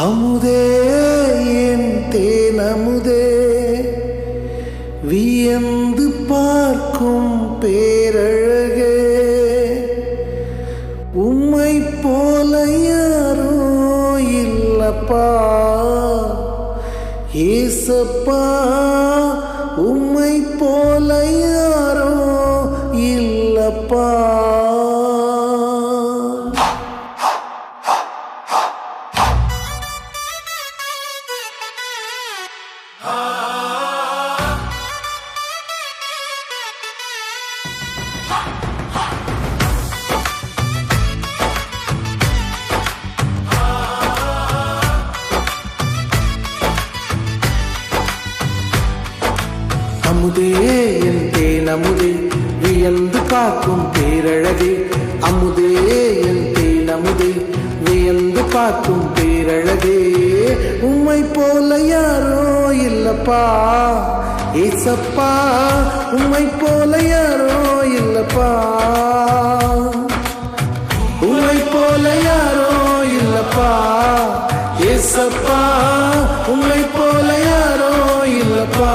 அமுதே என் தேனமுதே வியந்து பார்க்கும் பேரழகே, உம்மை போல யாரோ இல்லப்பா ஏசப்பா, உம்மை போல யாரோ இல்லப்பா. அமுதே என் தேனமுதே வியந்து பார்க்கும் பேரழகே, அமுதே என் தேனமுதே வியந்து பார்க்கும் பேரழகே, உம்மை போல யாரோ இல்லப்பா ஏசப்பா, உம்மை போல யாரோ இல்லப்பா, உம்மை போல யாரோ இல்லப்பா ஏசப்பா, உம்மை போல யாரோ இல்லப்பா.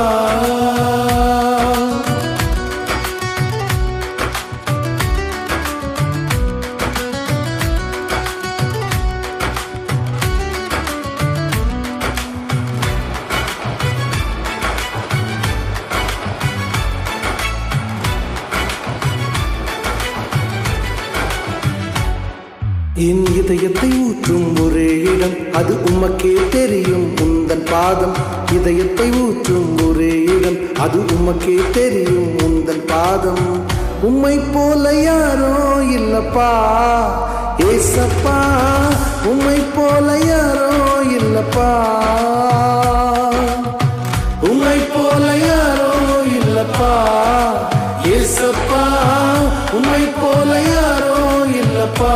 என் இதயத்தை ஊற்றும் ஒரே இடம், அது உமக்கே தெரியும் உந்தன் பாதம். இதயத்தை ஊற்றும் ஒரே இடம், அது உமக்கே தெரியும் உந்தன் பாதம். உம்மை போல யாரோ இல்லப்பா ஏசப்பா, உம்மை போல யாரோ இல்லப்பா, உம்மை போல யாரோ இல்லப்பா ஏசப்பா, உம்மை போல யாரோ இல்லப்பா.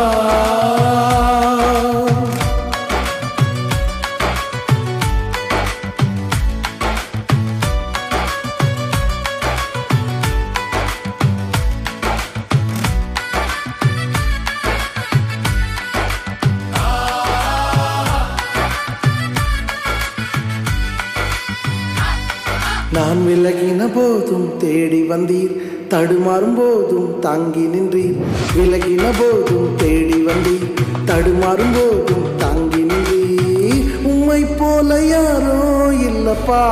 நான் விலகின போதும் தேடி வந்தீர், தடுமாறும் போதும் தாங்கி நின்றீர். விலகின போதும் தேடி வந்தீர், தடுமாறும் போதும் தாங்கி நின்றீர். உம்மை போல யாரோ இல்லப்பா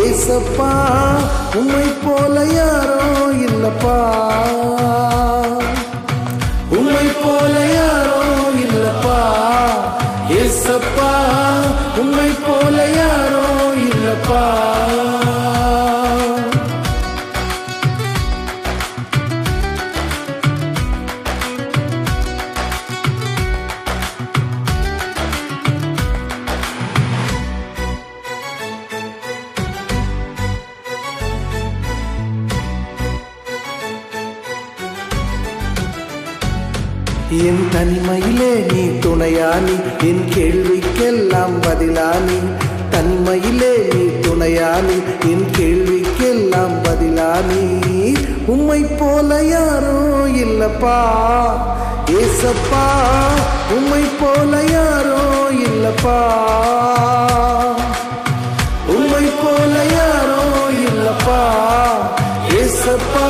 ஏசப்பா, உம்மை போல யாரோ இல்லப்பா, உம்மை போல யாரோ இல்லப்பா ஏசப்பா, உம்மை போல யாரோ இல்லப்பா. என் தனிமையிலே நீ துணையானி, என் கேள்விக்கெல்லாம் பதிலானி. தனிமையிலே நீ துணையானி, என் கேள்விக்கெல்லாம் பதிலானி. உம்மை போல யாரோ இல்லப்பா ஏசப்பா, உம்மை போல யாரோ இல்லப்பா, உம்மை போல யாரோ இல்லப்பா ஏசப்பா,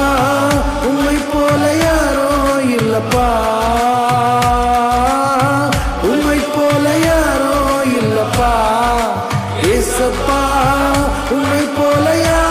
உம்மை போல யாரோ இல்லப்பா, உம்மை போல யாரோ இல்லப்பா ஏசப்பா, உம்மை போல யாரோ